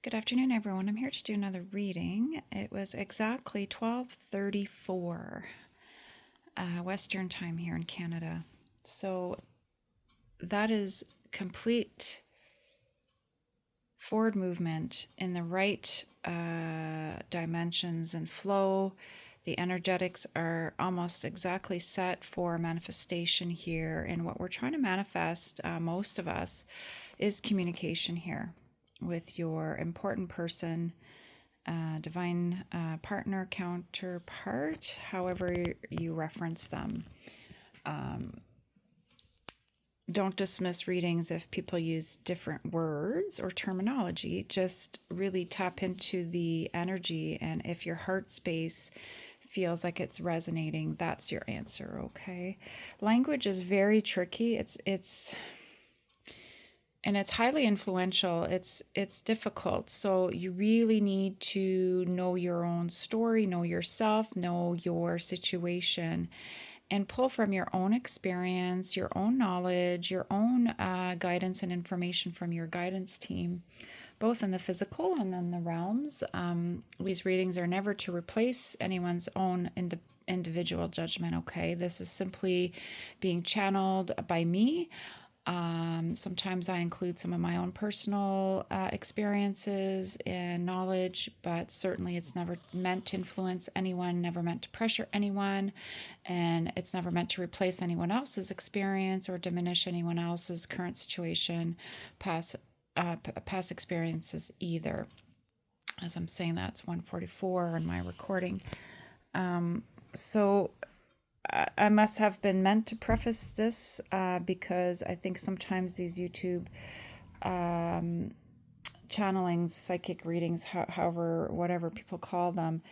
Good afternoon, everyone. I'm here to do another reading. It was exactly 12:34 Western time here in Canada. So that is complete forward movement in the right dimensions and flow. The energetics are almost exactly set for manifestation here. And what we're trying to manifest, most of us, is communication here with your important person, divine partner, counterpart, however you reference them. Don't dismiss readings if people use different words or terminology. Just really tap into the energy, and if your heart space feels like it's resonating, that's your answer. Okay, language is very tricky. It's highly influential. It's difficult. So you really need to know your own story, know yourself, know your situation, and pull from your own experience, your own knowledge, your own guidance and information from your guidance team, both in the physical and in the realms. These readings are never to replace anyone's own individual judgment. Okay, this is simply being channeled by me. Sometimes I include some of my own personal experiences and knowledge, but certainly it's never meant to influence anyone, never meant to pressure anyone, and it's never meant to replace anyone else's experience or diminish anyone else's current situation, past past experiences either. As I'm saying, that's 144 in my recording. So I must have been meant to preface this because I think sometimes these YouTube channelings, psychic readings, however, whatever people call them,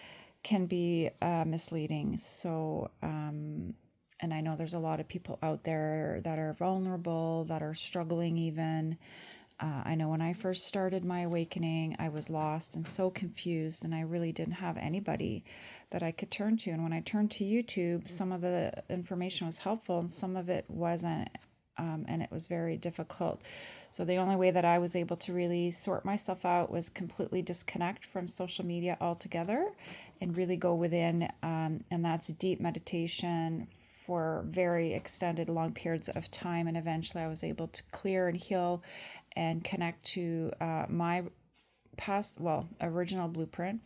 can be misleading. So, and I know there's a lot of people out there that are vulnerable, that are struggling even. I know when I first started my awakening, I was lost and so confused, and I really didn't have anybody that I could turn to. And when I turned to YouTube, some of the information was helpful and some of it wasn't. And it was very difficult. So the only way that I was able to really sort myself out was completely disconnect from social media altogether and really go within. And that's deep meditation for very extended, long periods of time. And eventually I was able to clear and heal and connect to my original blueprint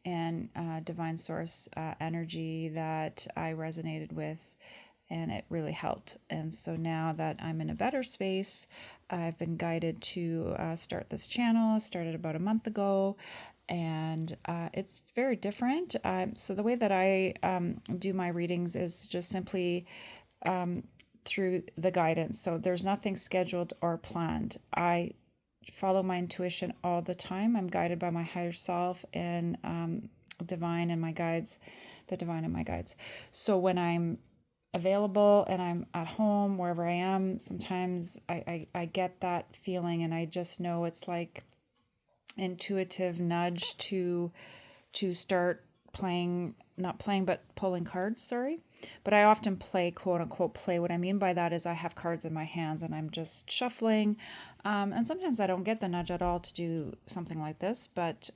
and divine source energy that I resonated with, and it really helped. And so now that I'm in a better space, I've been guided to start this channel. I started about a month ago, and it's very different. So the way that I do my readings is just simply through the guidance. So there's nothing scheduled or planned. I follow my intuition all the time. I'm guided by my higher self and divine and my guides, the divine and my guides. So when I'm available and I'm at home, wherever I am, sometimes I get that feeling, and I just know it's like intuitive nudge to start playing, not playing, but pulling cards, sorry. But I often play, quote unquote, play. What I mean by that is I have cards in my hands and I'm just shuffling. And sometimes I don't get the nudge at all to do something like this, but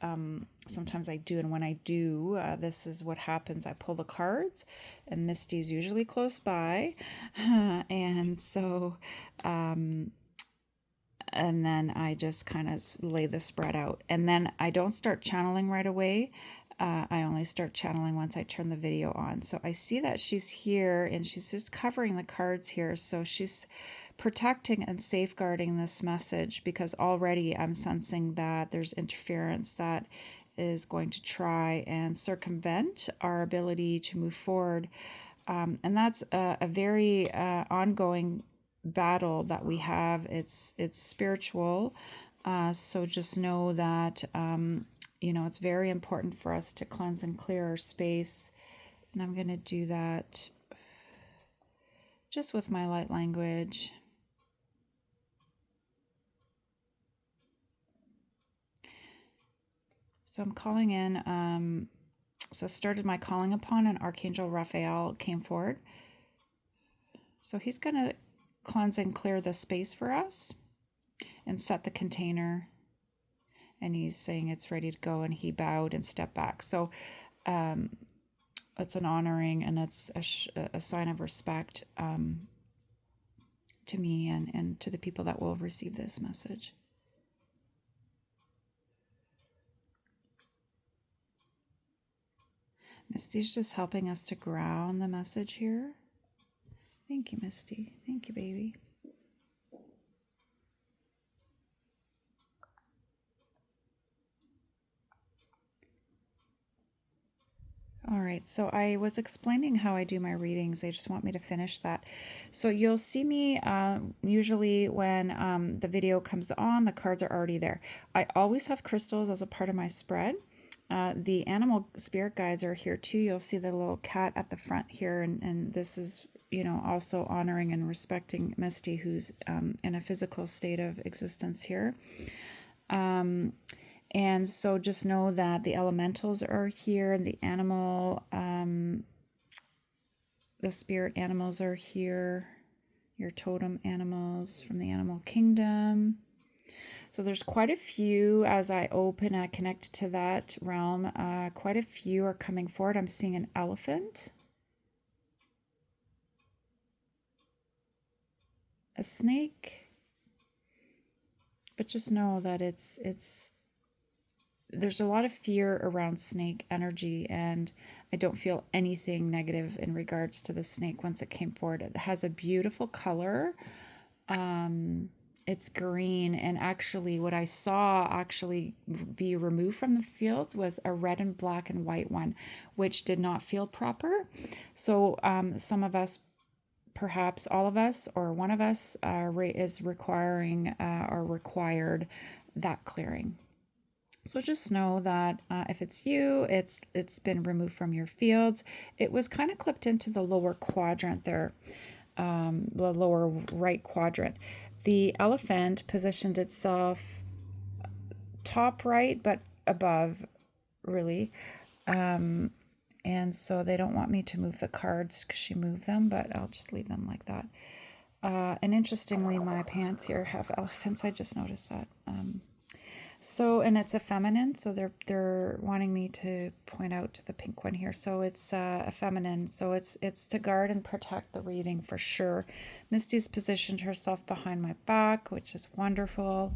sometimes I do. And when I do, this is what happens. I pull the cards, and Misty's usually close by. And so, and then I just kind of lay the spread out. And then I don't start channeling right away. I only start channeling once I turn the video on. So I see that she's here and she's just covering the cards here. So she's protecting and safeguarding this message, because already I'm sensing that there's interference that is going to try and circumvent our ability to move forward. And that's a very ongoing battle that we have. It's spiritual. So just know that it's very important for us to cleanse and clear our space. And I'm going to do that just with my light language. So I'm calling in, so I started my calling upon, and Archangel Raphael came forward. So he's going to cleanse and clear the space for us and set the container. and he's saying it's ready to go, and he bowed and stepped back. So it's an honoring, and it's a sign of respect to me and to the people that will receive this message. Misty's just helping us to ground the message here. Thank you, Misty. Thank you, baby. All right, so I was explaining how I do my readings. They just want me to finish that. So you'll see me usually when the video comes on, the cards are already there. I always have crystals as a part of my spread. The animal spirit guides are here too. You'll see the little cat at the front here, and this is, you know, also honoring and respecting Misty, who's in a physical state of existence here. And so just know that the elementals are here, and the animal, the spirit animals are here, your totem animals from the animal kingdom. So there's quite a few as I open, I connect to that realm. Quite a few are coming forward. I'm seeing an elephant, a snake, but just know that there's a lot of fear around snake energy, and I don't feel anything negative in regards to the snake once it came forward. It has a beautiful color. It's green, and actually what I saw actually be removed from the fields was a red and black and white one, which did not feel proper. So some of us, perhaps all of us or one of us, is requiring or required that clearing. So just know that if it's you, it's been removed from your fields. It was kind of clipped into the lower quadrant there, the lower right quadrant. The elephant positioned itself top right, but above, really. And so they don't want me to move the cards because she moved them, but I'll just leave them like that. And interestingly, my pants here have elephants. I just noticed that. So, and it's a feminine, so they're wanting me to point out to the pink one here. So it's a feminine, so it's to guard and protect the reading for sure. Misty's positioned herself behind my back, which is wonderful.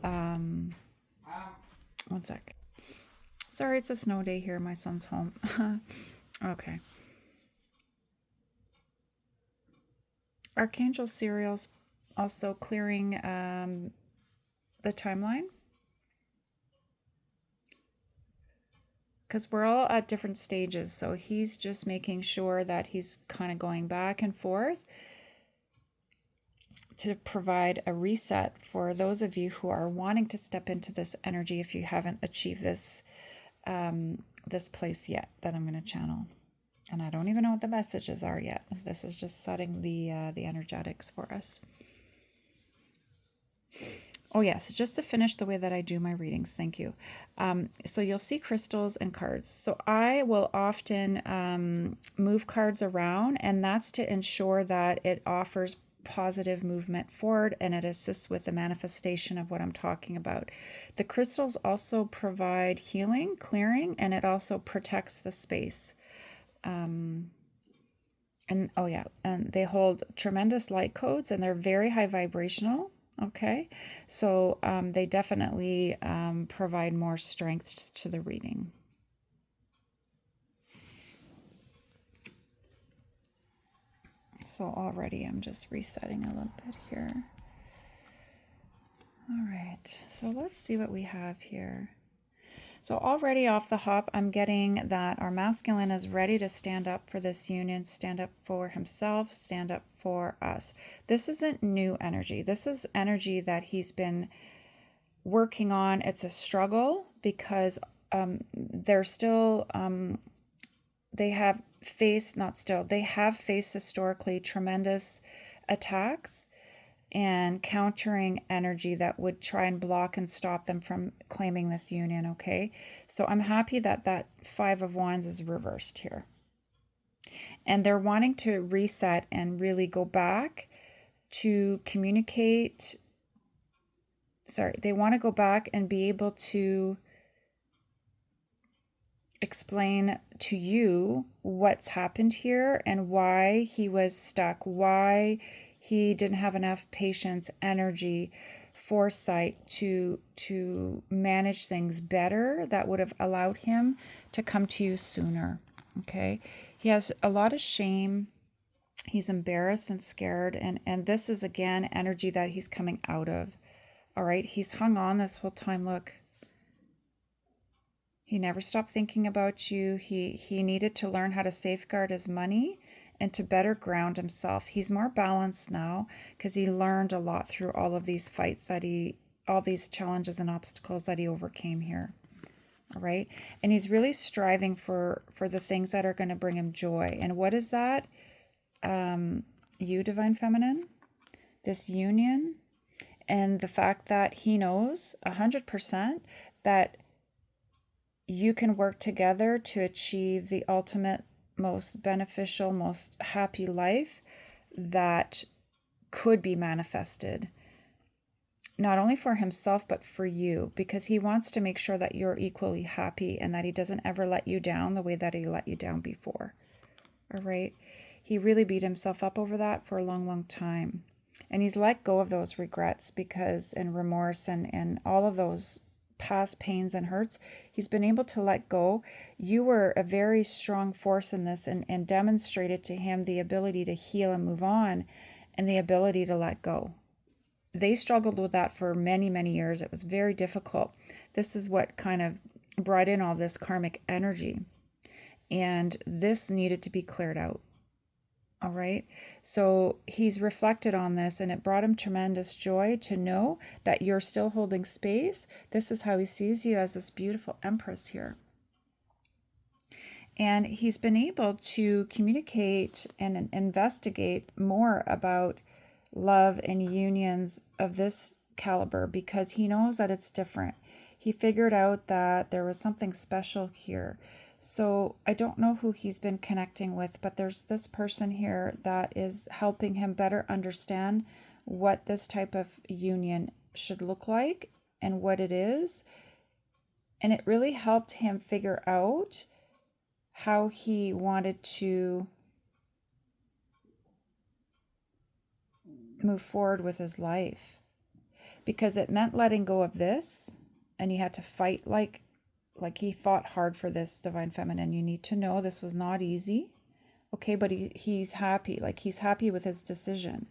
One sec. Sorry, it's a snow day here. My son's home. Okay. Archangel Serial's also clearing the timeline, because we're all at different stages. So he's just making sure that he's kind of going back and forth to provide a reset for those of you who are wanting to step into this energy if you haven't achieved this this place yet that I'm going to channel. And I don't even know what the messages are yet. This is just setting the energetics for us. Oh yes, just to finish the way that I do my readings, thank you. So you'll see crystals and cards. So I will often move cards around, and that's to ensure that it offers positive movement forward, and it assists with the manifestation of what I'm talking about. The crystals also provide healing, clearing, and it also protects the space. And oh yeah, and they hold tremendous light codes, and they're very high vibrational. Okay, so they definitely provide more strength to the reading. So already I'm just resetting a little bit here. All right, so let's see what we have here. So already off the hop, I'm getting that our masculine is ready to stand up for this union, stand up for himself, stand up for us. This isn't new energy. This is energy that he's been working on. It's a struggle because they're still, they have faced historically tremendous attacks and countering energy that would try and block and stop them from claiming this union, okay? So I'm happy that that Five of Wands is reversed here. And they're wanting to reset and really go back to communicate they want to go back and be able to explain to you what's happened here and why he was stuck, why he didn't have enough patience, energy, foresight to manage things better that would have allowed him to come to you sooner. Okay? He has a lot of shame. He's embarrassed and scared, and this is again energy that he's coming out of. All right? He's hung on this whole time. Look, he never stopped thinking about you. He needed to learn how to safeguard his money and to better ground himself. He's more balanced now because he learned a lot through all of these fights all these challenges and obstacles that he overcame here. All right. And he's really striving for the things that are going to bring him joy. And what is that? You, Divine Feminine, this union, and the fact that he knows 100% that you can work together to achieve the ultimate, most beneficial, most happy life that could be manifested, not only for himself, but for you, because he wants to make sure that you're equally happy and that he doesn't ever let you down the way that he let you down before. All right. He really beat himself up over that for a long, long time. And he's let go of those regrets and remorse and all of those past pains and hurts. He's been able to let go. You were a very strong force in this and demonstrated to him the ability to heal and move on and the ability to let go. They struggled with that for many, many years. It was very difficult. This is what kind of brought in all this karmic energy. And this needed to be cleared out. All right. So he's reflected on this and it brought him tremendous joy to know that you're still holding space. This is how he sees you, as this beautiful Empress here. And he's been able to communicate and investigate more about love and unions of this caliber because he knows that it's different. He figured out that there was something special here. So I don't know who he's been connecting with, but there's this person here that is helping him better understand what this type of union should look like and what it is. And it really helped him figure out how he wanted to move forward with his life, because it meant letting go of this, and he had to fight like he fought hard for this, Divine Feminine. You need to know this was not easy. Okay, but he's happy. Like, he's happy with his decision.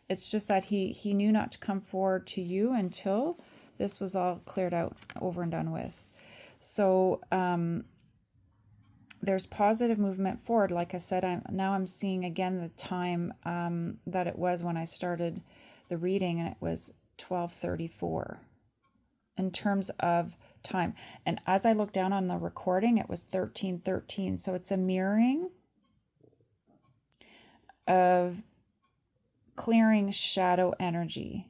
It's just that he knew not to come forward to you until this was all cleared out, over and done with. So there's positive movement forward. Like I said, I'm seeing again the time that it was when I started the reading, and it was 12:34 in terms of time. And as I look down on the recording, it was 13:13. So it's a mirroring of clearing shadow energy,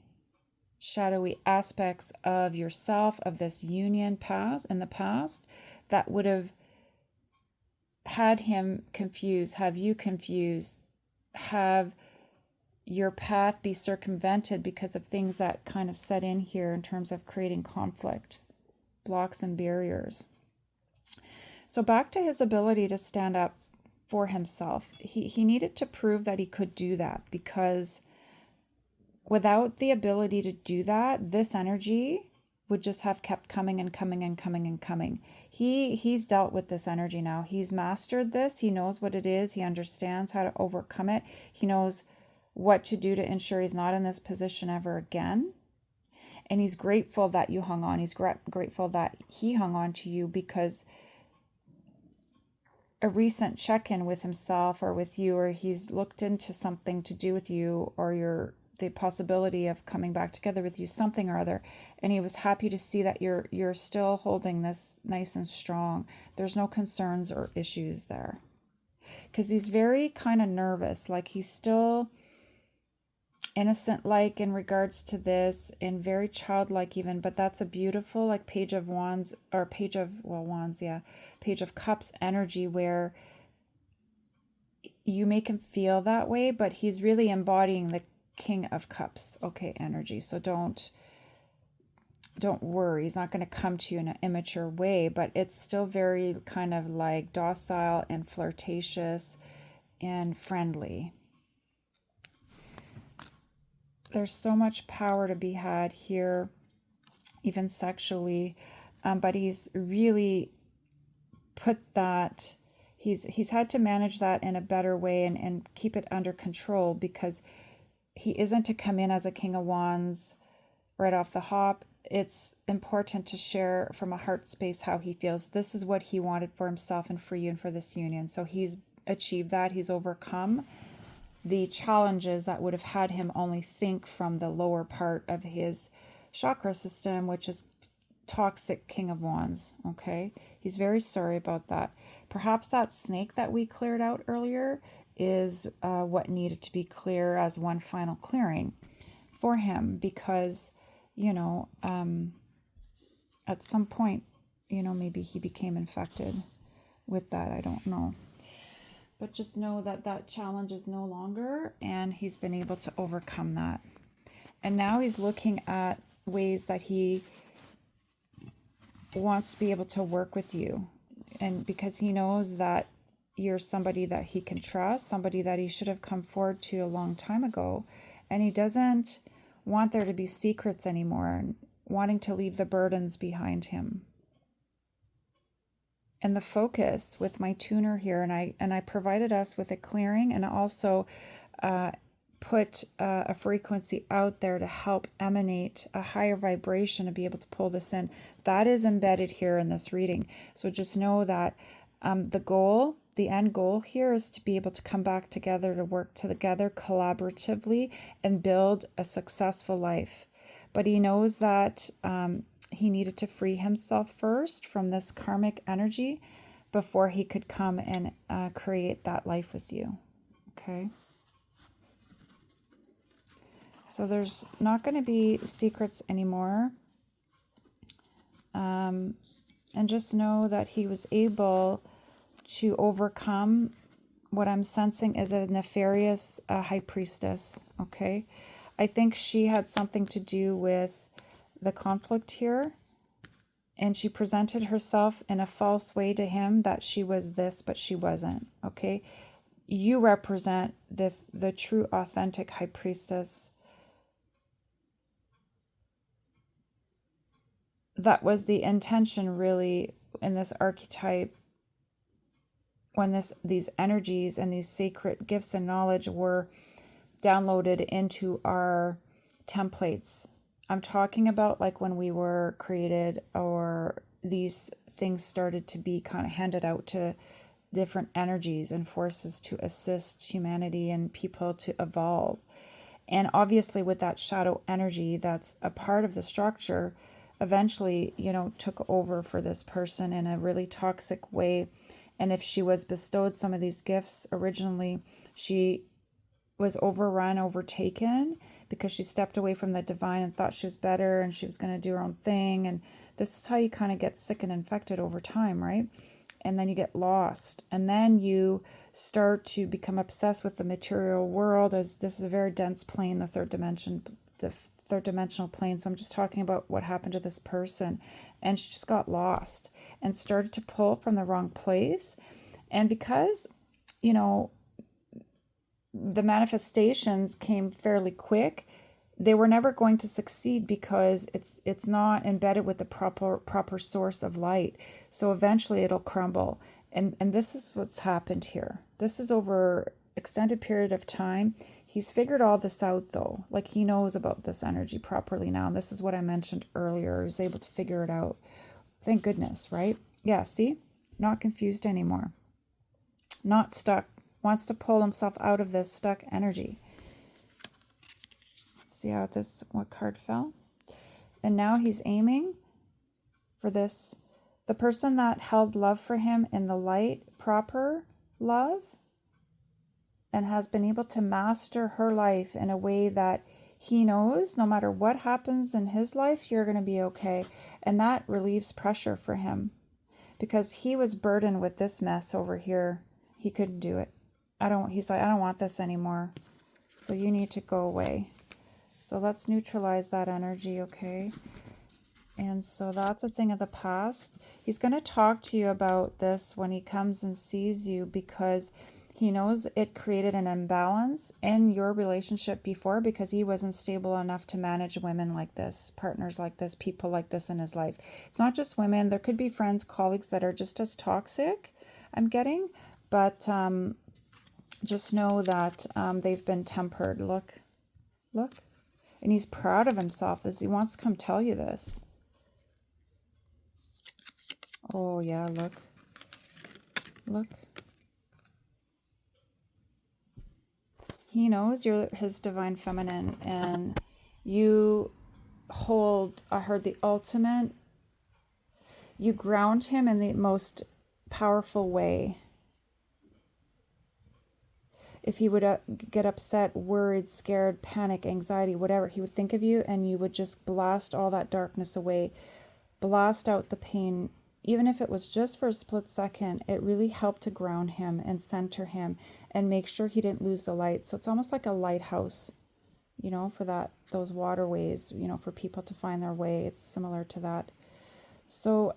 shadowy aspects of yourself, of this union past in the past that would have had him confused, have you confused, have your path be circumvented because of things that kind of set in here in terms of creating conflict, blocks and barriers. So back to his ability to stand up for himself. He needed to prove that he could do that, because without the ability to do that, this energy would just have kept coming and coming and coming and coming. He's dealt with this energy now. He's mastered this. He knows what it is. He understands how to overcome it. He knows what to do to ensure he's not in this position ever again. And he's grateful that you hung on. He's grateful that he hung on to you, because a recent check-in with himself or with you, or he's looked into something to do with you, or the possibility of coming back together with you, something or other, and he was happy to see that you're still holding this nice and strong. There's no concerns or issues there, because he's very kind of nervous, like he's still innocent like in regards to this, and very childlike even, but that's a beautiful like page of wands, or page of page of cups energy, where you make him feel that way, but he's really embodying the King of Cups, okay, energy. So don't don't worry, he's not going to come to you in an immature way, but it's still very kind of like docile and flirtatious and friendly. There's so much power to be had here, even sexually, but he's really put that, he's had to manage that in a better way and keep it under control, because he isn't to come in as a King of Wands right off the hop. It's important to share from a heart space how he feels. This is what he wanted for himself and for you and for this union. So he's achieved that. He's overcome the challenges that would have had him only think from the lower part of his chakra system, which is toxic King of Wands. Okay, he's very sorry about that. Perhaps that snake that we cleared out earlier is what needed to be clear as one final clearing for him, because at some point, maybe he became infected with that. I don't know. But just know that that challenge is no longer, and he's been able to overcome that. And now he's looking at ways that he wants to be able to work with you. And because he knows that you're somebody that he can trust, somebody that he should have come forward to a long time ago. And he doesn't want there to be secrets anymore, and wanting to leave the burdens behind him. And the focus with my tuner here, and I provided us with a clearing, and also put a frequency out there to help emanate a higher vibration to be able to pull this in. That is embedded here in this reading. So just know that the end goal here is to be able to come back together, to work together collaboratively and build a successful life. But he knows that he needed to free himself first from this karmic energy before he could come and create that life with you. Okay? So there's not going to be secrets anymore. And just know that he was able to overcome what I'm sensing is a nefarious high priestess. Okay? I think she had something to do with the conflict here, and she presented herself in a false way to him, that she was this, but she wasn't. Okay, you represent the true authentic high priestess. That was the intention really in this archetype, when these energies and these sacred gifts and knowledge were downloaded into our templates. I'm talking about like when we were created, or these things started to be kind of handed out to different energies and forces to assist humanity and people to evolve. And obviously with that shadow energy that's a part of the structure, eventually, took over for this person in a really toxic way. And if she was bestowed some of these gifts originally, she was overtaken, because she stepped away from the divine and thought she was better and she was going to do her own thing. And this is how you kind of get sick and infected over time, right? And then you get lost, and then you start to become obsessed with the material world, as this is a very dense plane, the third dimensional plane. So I'm just talking about what happened to this person, and she just got lost and started to pull from the wrong place. And because the manifestations came fairly quick, they were never going to succeed, because it's not embedded with the proper source of light. So eventually it'll crumble. And this is what's happened here. This is over extended period of time. He's figured all this out though. Like, he knows about this energy properly now. And this is what I mentioned earlier. He was able to figure it out. Thank goodness, right? Yeah, see? Not confused anymore. Not stuck. Wants to pull himself out of this stuck energy. See how what card fell? And now he's aiming for this, the person that held love for him in the light, proper love, and has been able to master her life in a way that he knows no matter what happens in his life, you're going to be okay. And that relieves pressure for him, because he was burdened with this mess over here. He couldn't do it. He's like, I don't want this anymore. So you need to go away. So let's neutralize that energy, okay? And so that's a thing of the past. He's going to talk to you about this when he comes and sees you, because he knows it created an imbalance in your relationship before, because he wasn't stable enough to manage women like this, partners like this, people like this in his life. It's not just women. There could be friends, colleagues that are just as toxic, I'm getting. But just know that they've been tempered. Look, look. And he's proud of himself. He wants to come tell you this. Oh, yeah, look. Look. He knows you're his divine feminine, and you hold, I heard, the ultimate. You ground him in the most powerful way. If he would get upset, worried, scared, panic, anxiety, whatever, he would think of you, and you would just blast all that darkness away, blast out the pain. Even if it was just for a split second, it really helped to ground him and center him and make sure he didn't lose the light. So it's almost like a lighthouse, for those waterways, for people to find their way. It's similar to that. So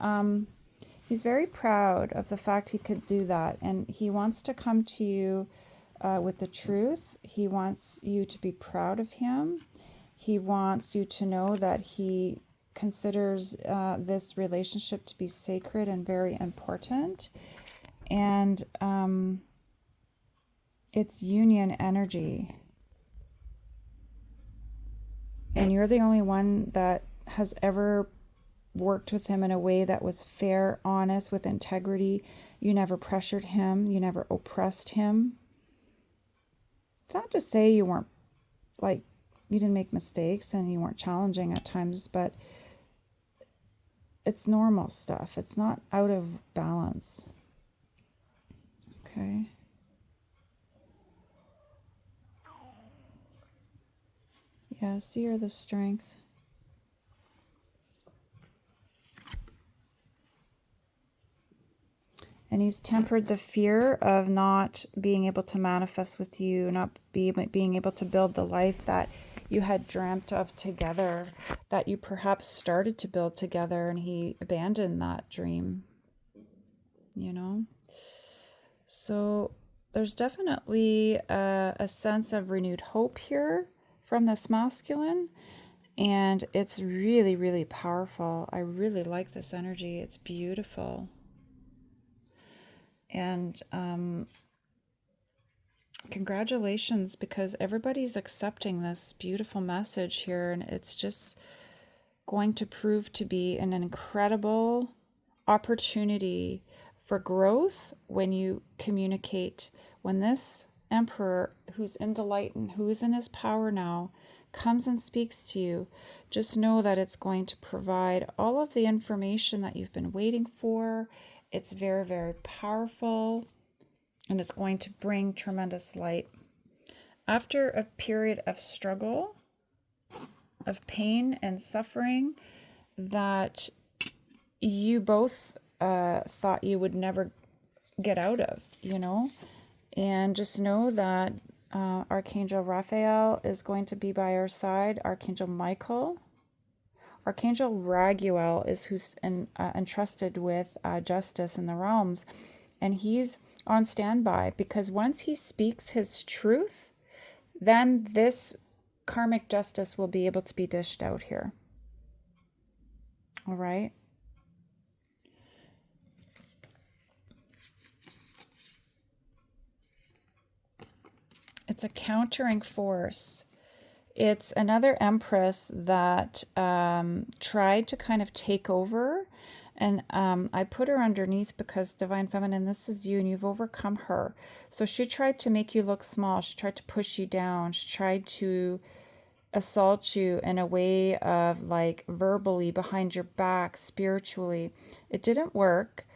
he's very proud of the fact he could do that, and he wants to come to you with the truth. He wants you to be proud of him. He wants you to know that he considers this relationship to be sacred and very important. And it's union energy. And you're the only one that has ever worked with him in a way that was fair, honest, with integrity. You never pressured him. You never oppressed him. It's not to say you weren't, like, you didn't make mistakes and you weren't challenging at times, but it's normal stuff. It's not out of balance. Okay. Yeah, see here the strength. And he's tempered the fear of not being able to manifest with you, not being able to build the life that you had dreamt of together, that you perhaps started to build together, and he abandoned that dream, So there's definitely a sense of renewed hope here from this masculine, and it's really, really powerful. I really like this energy. It's beautiful. And congratulations, because everybody's accepting this beautiful message here, and it's just going to prove to be an incredible opportunity for growth when you communicate. When this emperor, who's in the light and who's in his power now, comes and speaks to you, just know that it's going to provide all of the information that you've been waiting for. It's very, very powerful, and it's going to bring tremendous light. After a period of struggle, of pain and suffering that you both thought you would never get out of, and just know that Archangel Raphael is going to be by our side. Archangel Michael. Archangel Raguel is who's entrusted with justice in the realms, and he's on standby, because once he speaks his truth, then this karmic justice will be able to be dished out here. All right? It's a countering force. It's another empress that tried to kind of take over, and I put her underneath because Divine Feminine, this is you, and you've overcome her. So she tried to make you look small. She tried to push you down. She tried to assault you in a way of, like, verbally, behind your back, spiritually. It didn't work.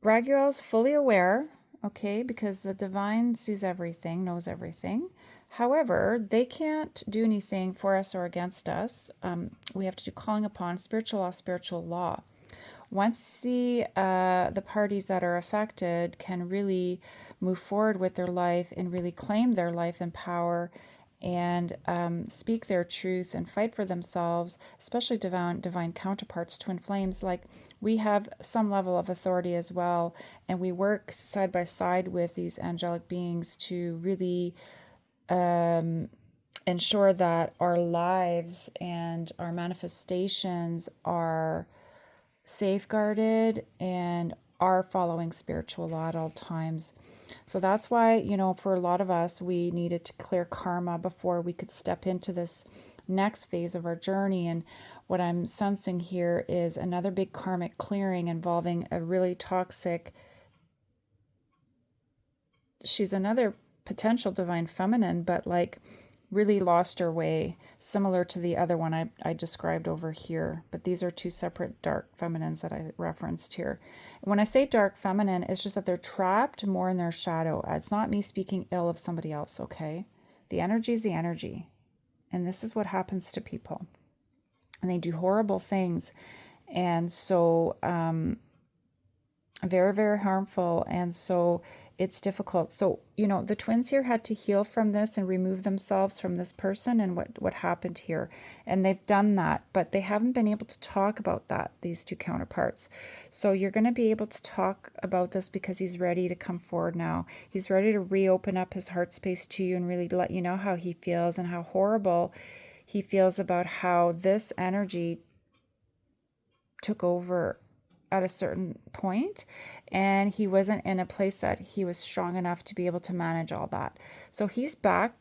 Raguel's fully aware, okay, because the divine sees everything, knows everything. However, they can't do anything for us or against us. We have to do calling upon spiritual law. Once the parties that are affected can really move forward with their life and really claim their life and power and speak their truth and fight for themselves, especially divine counterparts, twin flames. Like, we have some level of authority as well, and we work side by side with these angelic beings to really ensure that our lives and our manifestations are safeguarded and are following spiritual law at all times. So that's why, for a lot of us, we needed to clear karma before we could step into this next phase of our journey. And what I'm sensing here is another big karmic clearing involving a really toxic, she's another potential divine feminine, but like really lost her way, similar to the other one I described over here. But these are two separate dark feminines that I referenced here. When I say dark feminine, it's just that they're trapped more in their shadow. It's not me speaking ill of somebody else, okay? The energy is the energy. And this is what happens to people. And they do horrible things. And so, very, very harmful. And so it's difficult. So, the twins here had to heal from this and remove themselves from this person and what happened here. And they've done that, but they haven't been able to talk about that, these two counterparts. So you're going to be able to talk about this because he's ready to come forward now. He's ready to reopen up his heart space to you and really let you know how he feels and how horrible he feels about how this energy took over at a certain point, and he wasn't in a place that he was strong enough to be able to manage all that. So he's back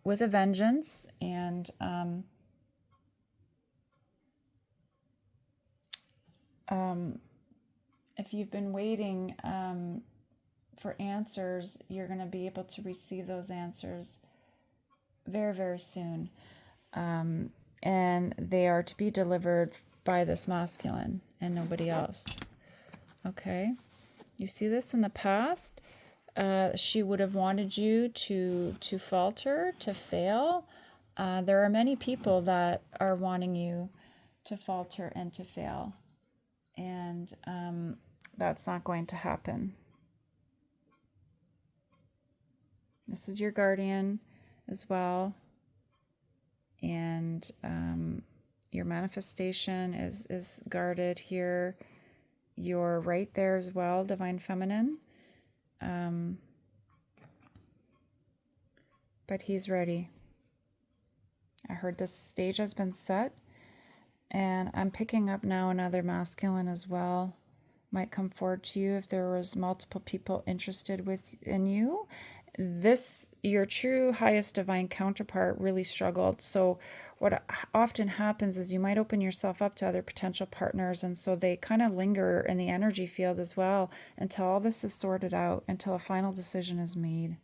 with a vengeance, and if you've been waiting for answers, you're going to be able to receive those answers very, very soon. And they are to be delivered by this masculine and nobody else. Okay? You see this in the past? She would have wanted you to falter, to fail. There are many people that are wanting you to falter and to fail. And that's not going to happen. This is your guardian as well. And your manifestation is guarded here. You're right there as well, divine feminine. But he's ready. I heard this stage has been set. And I'm picking up now another masculine as well. Might come forward to you if there was multiple people interested in you. This, your true highest divine counterpart, really struggled. So what often happens is you might open yourself up to other potential partners, and so they kind of linger in the energy field as well until all this is sorted out, until a final decision is made.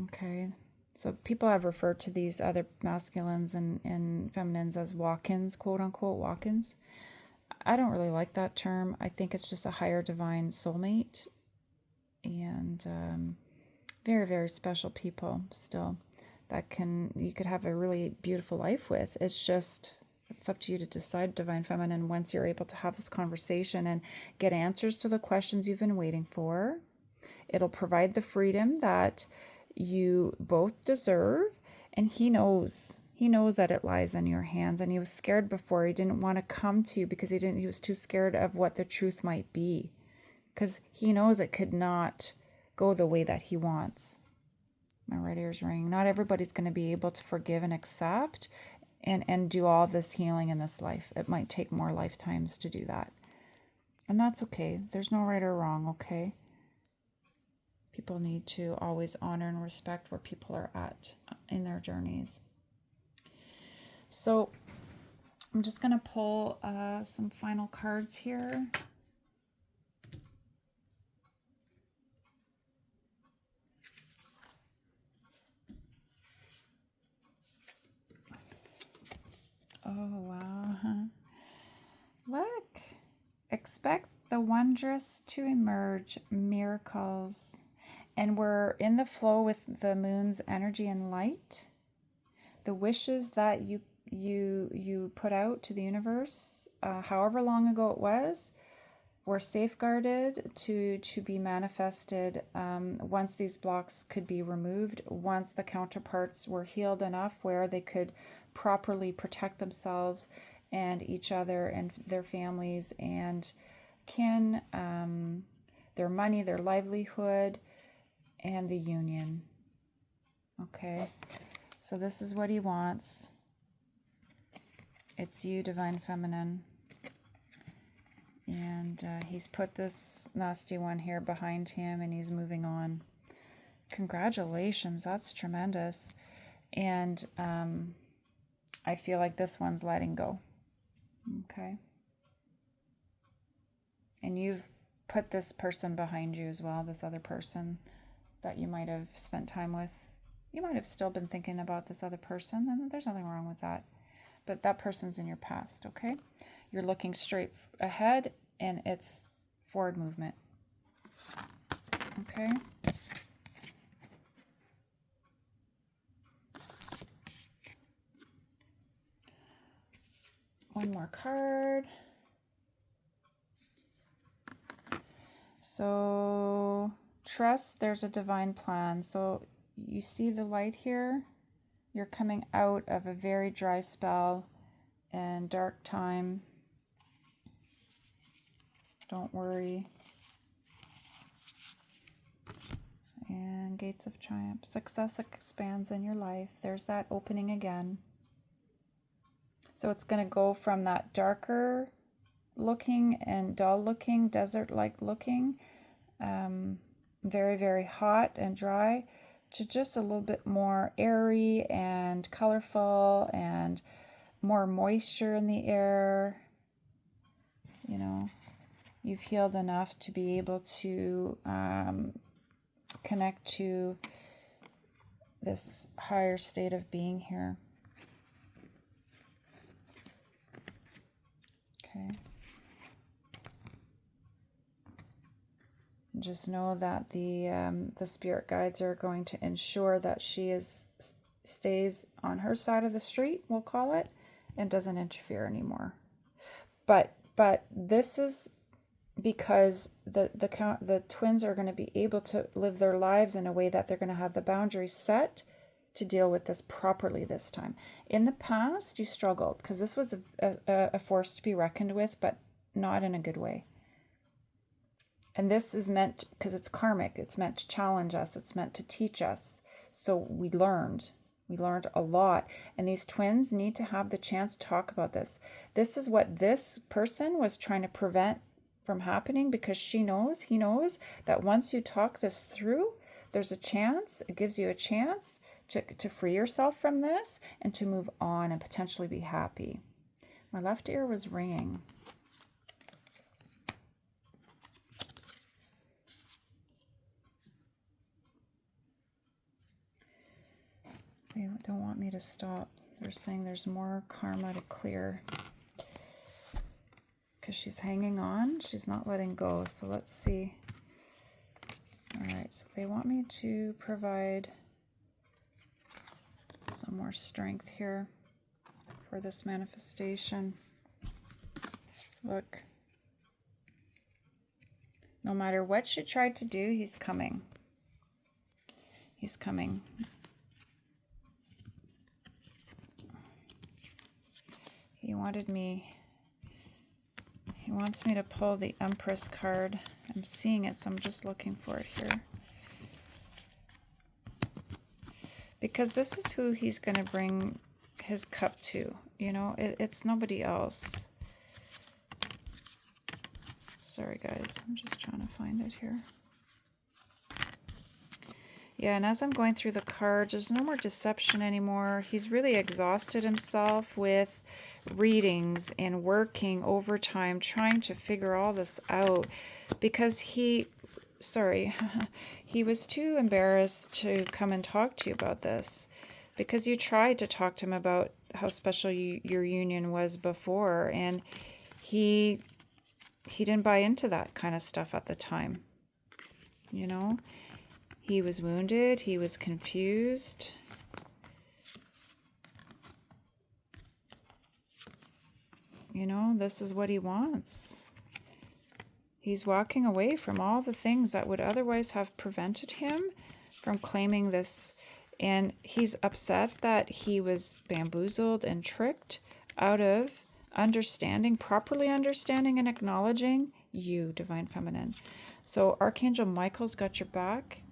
Okay, so people have referred to these other masculines and feminines as walk-ins, quote unquote walk-ins. I don't really like that term. I think it's just a higher divine soulmate, and very, very special people still that you could have a really beautiful life with. It's up to you to decide, divine feminine, once you're able to have this conversation and get answers to the questions you've been waiting for. It'll provide the freedom that you both deserve, and he knows that it lies in your hands. And he was scared before. He didn't want to come to you because he was too scared of what the truth might be, because he knows it could not go the way that he wants. My right ear's ringing. Not everybody's going to be able to forgive and accept and do all this healing in this life. It might take more lifetimes to do that. And that's okay. There's no right or wrong, okay? People need to always honor and respect where people are at in their journeys. So I'm just going to pull some final cards here. Oh, wow. Look. Expect the wondrous to emerge, miracles. And we're in the flow with the moon's energy and light. The wishes that you put out to the universe, however long ago it was, were safeguarded to be manifested once these blocks could be removed, once the counterparts were healed enough where they could properly protect themselves and each other and their families and kin, their money, their livelihood, and the union. Okay, so this is what he wants. It's you, Divine Feminine. And he's put this nasty one here behind him and he's moving on. Congratulations, that's tremendous. And I feel like this one's letting go. Okay. And you've put this person behind you as well, this other person that you might have spent time with. You might have still been thinking about this other person, and there's nothing wrong with that. But that person's in your past, okay? You're looking straight ahead, and it's forward movement. Okay? One more card. So, trust there's a divine plan. So, you see the light here? You're coming out of a very dry spell and dark time. Don't worry. And Gates of Triumph. Success expands in your life. There's that opening again. So it's going to go from that darker looking and dull looking, desert-like looking, very, very hot and dry, to just a little bit more airy and colorful and more moisture in the air. You know, you've healed enough to be able to connect to this higher state of being here. Okay. Just know that the spirit guides are going to ensure that she stays on her side of the street, we'll call it, and doesn't interfere anymore. But this is because the twins are going to be able to live their lives in a way that they're going to have the boundaries set to deal with this properly this time. In the past, you struggled because this was a force to be reckoned with, but not in a good way. And this is meant, because it's karmic, it's meant to challenge us, it's meant to teach us. So we learned a lot. And these twins need to have the chance to talk about this. This is what this person was trying to prevent from happening, because he knows that once you talk this through, there's a chance, it gives you a chance to free yourself from this and to move on and potentially be happy. My left ear was ringing. They don't want me to stop. They're saying there's more karma to clear. Because she's hanging on. She's not letting go. So let's see. All right. So they want me to provide some more strength here for this manifestation. Look. No matter what she tried to do, he's coming. He's coming. He wants me to pull the Empress card. I'm seeing it, so I'm just looking for it here. Because this is who he's going to bring his cup to. You know, it's nobody else. Sorry, guys. I'm just trying to find it here. Yeah, and as I'm going through the cards, there's no more deception anymore. He's really exhausted himself with readings and working overtime, trying to figure all this out, because he was too embarrassed to come and talk to you about this, because you tried to talk to him about how special your union was before, and he didn't buy into that kind of stuff at the time. You know? He was wounded. He was confused. You know, this is what he wants. He's walking away from all the things that would otherwise have prevented him from claiming this. And he's upset that he was bamboozled and tricked out of understanding, properly understanding and acknowledging you, Divine Feminine. So Archangel Michael's got your back.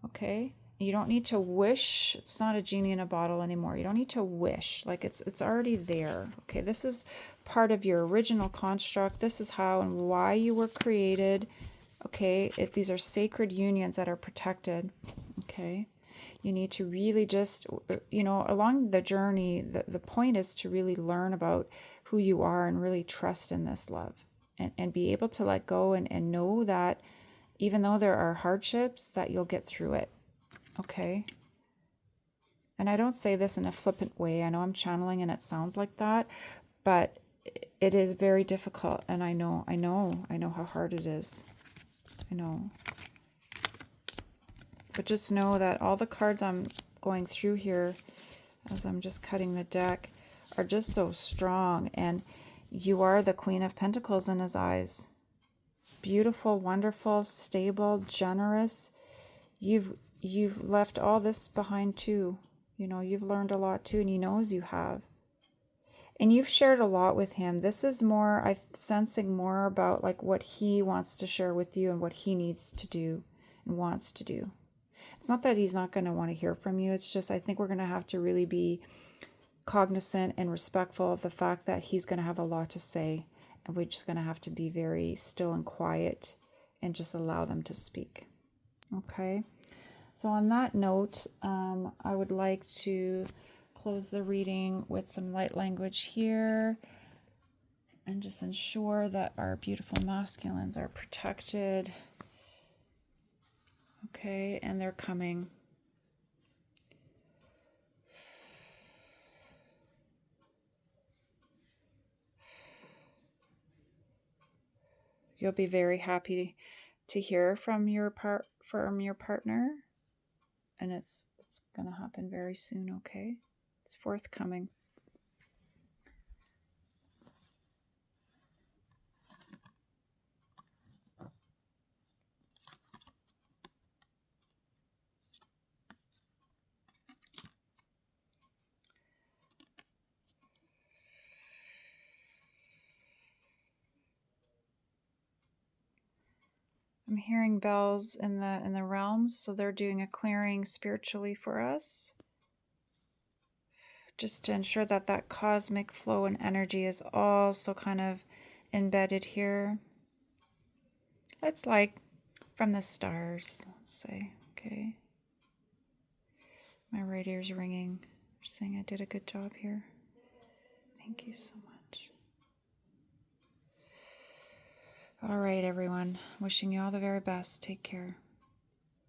Okay? You don't need to wish. It's not a genie in a bottle anymore. You don't need to wish. Like it's already there. Okay? This is part of your original construct. This is how and why you were created. Okay? These are sacred unions that are protected. Okay? You need to really just, along the journey, the point is to really learn about who you are and really trust in this love and be able to let go and know that even though there are hardships, that you'll get through it. Okay? And I don't say this in a flippant way. I know I'm channeling and it sounds like that, but it is very difficult. And I know how hard it is. I know. But just know that all the cards I'm going through here, as I'm just cutting the deck, are just so strong. And you are the Queen of Pentacles in his eyes. Beautiful, wonderful, stable, generous. You've left all this behind too. You've learned a lot too, and he knows you have. And you've shared a lot with him. This is more, I'm sensing more about like what he wants to share with you and what he needs to do and wants to do. It's not that he's not going to want to hear from you. It's just I think we're going to have to really be cognizant and respectful of the fact that he's going to have a lot to say. And we're just going to have to be very still and quiet and just allow them to speak. Okay? So on that note, I would like to close the reading with some light language here. And just ensure that our beautiful masculines are protected. Okay, and they're coming. You'll be very happy to hear from your partner, and it's going to happen very soon. Okay, it's forthcoming. I'm hearing bells in the realms, so they're doing a clearing spiritually for us, just to ensure that that cosmic flow and energy is also kind of embedded here. It's like from the stars, let's say. Okay, my right ear's ringing. They're saying I did a good job here. Thank you so much. All right, everyone. Wishing you all the very best. Take care.